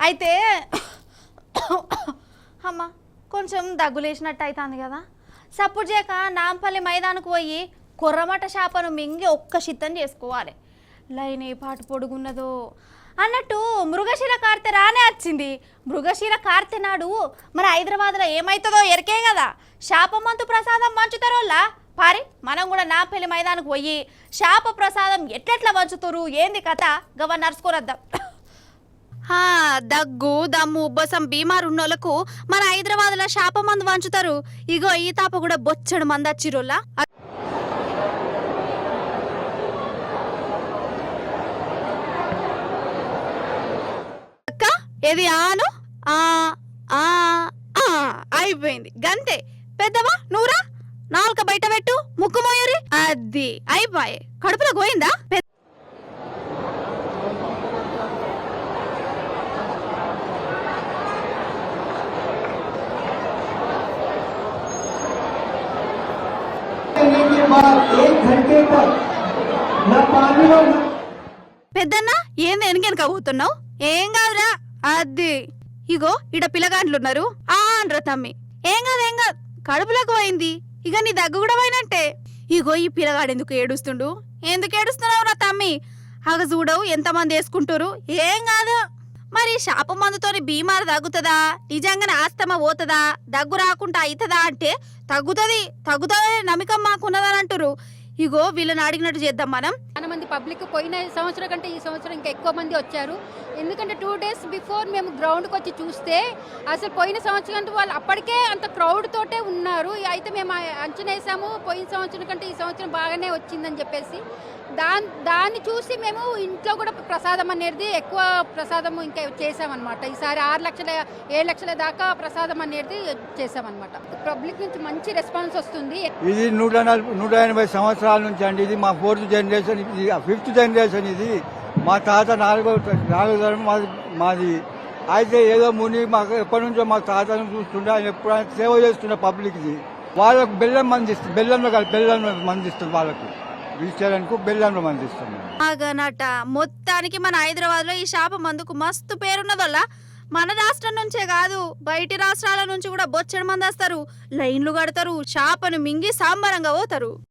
అయితే అమ్మ కొంచెం దగ్గులేసినట్టు అవుతుంది కదా. సపోర్ట్ చేయక నాంపల్లి మైదానికి పోయి కొర్రమట చేపను మింగి ఒక్క సిద్ధం చేసుకోవాలి. లైన్ ఏ పాటు పొడుగున్నదో అన్నట్టు మృగశిర కార్తె రానే వచ్చింది. మృగశిర కార్తె నాడు మన హైదరాబాద్లో ఏమవుతుందో ఎరికే కదా. శాపమంతు ప్రసాదం పంచుతారోళ్ళ పారి మనం కూడా నాంపల్లి మైదానికి పోయి శాప ప్రసాదం ఎట్లెట్లా పంచుతారు ఏంది కథ గవ నడుచుకోరద్దాం. దగ్గు దమ్ము ఉబ్బసం బీమారు ఉన్నోళ్ళకు మన హైదరాబాద్లో శాప మందు పంచుతారు. ఇగో ఈ తాప కూడా బొచ్చడు మంది వచ్చిరోళ్ళ. అక్క ఏది ఆను అయిపోయింది గంతే. పెద్దవా నూరా నాలుక బయట పెట్టు ముక్కు మోయరి అది అయిపోయే. కడుపులో పోయిందా? పెద్దన్న ఏంది వెనకెనక పోతున్నావు? ఏం కాదురా. అది ఇగో ఇడ పిల్లగాండ్లున్నారు ఆన్రా తమ్మి. ఏం కాదు కడుపులోకి పోయింది. ఇక నీ దగ్గు కూడా పోయినట్టే. ఇగో ఈ పిల్లగాడు ఎందుకు ఏడుస్తుండు? ఎందుకు ఏడుస్తున్నావు రా తమ్మి? అగ చూడవు ఎంతమంది వేసుకుంటారు. ఏం కాదు. మరి శాప మందుతోని బీమారు తగ్గుతుందా? నిజంగానే ఆస్తమా పోతుందా? దగ్గు రాకుండా అవుతుందా అంటే తగ్గుతుంది నమ్మకం మాకున్నదని అంటారు. ఇగో వీళ్ళని అడిగినట్టు చేద్దాం మనం. చాలా మంది పబ్లిక్ పోయిన సంవత్సరం కంటే ఈ సంవత్సరం ఇంకా ఎక్కువ మంది వచ్చారు. ఎందుకంటే 2 days బిఫోర్ మేము గ్రౌండ్కి వచ్చి చూస్తే అసలు పోయిన సంవత్సరం వాళ్ళు అప్పటికే అంత క్రౌడ్ తోటే ఉన్నారు. అయితే మేము అంచనా వేసాము పోయిన సంవత్సరం కంటే ఈ సంవత్సరం బాగానే వచ్చిందని చెప్పేసి. దాన్ని చూసి మేము ఇంట్లో కూడా ప్రసాదం అనేది ఎక్కువ ప్రసాదం ఇంకా చేసామన్నమాట. ఈసారి 6 లక్షల 7 లక్షల దాకా ప్రసాదం అనేది చేసామన్నమాట. పబ్లిక్ నుంచి మంచి రెస్పాన్స్ వస్తుంది. ఇది 180 సంవత్సరాల నుంచి అండి. ఇది మా 4th జనరేషన్, ఇది 5th జనరేషన్. ఇది మా తాత నాలుగో తరం మాది. అయితే ఏదో ముని మాకు ఎప్పటి నుంచో మా తాతను చూస్తుండే, ఆయన ఎప్పుడైనా సేవ చేస్తుండే పబ్లిక్ది. వాళ్ళకు బెల్లం మందిస్తుంది వాళ్ళకు విషయాలకు బెల్లంలో మందిస్తున్నాం. అగనట మొత్తానికి మన హైదరాబాద్ లో ఈ శాప మందుకు మస్తు పేరున్నదల్ల. మన రాష్ట్రం నుంచే కాదు బయటి రాష్ట్రాల నుంచి కూడా బొచ్చడి మంది వస్తారు, లైన్లు కడతారు, శాపను మింగి సాంబరంగా పోతారు.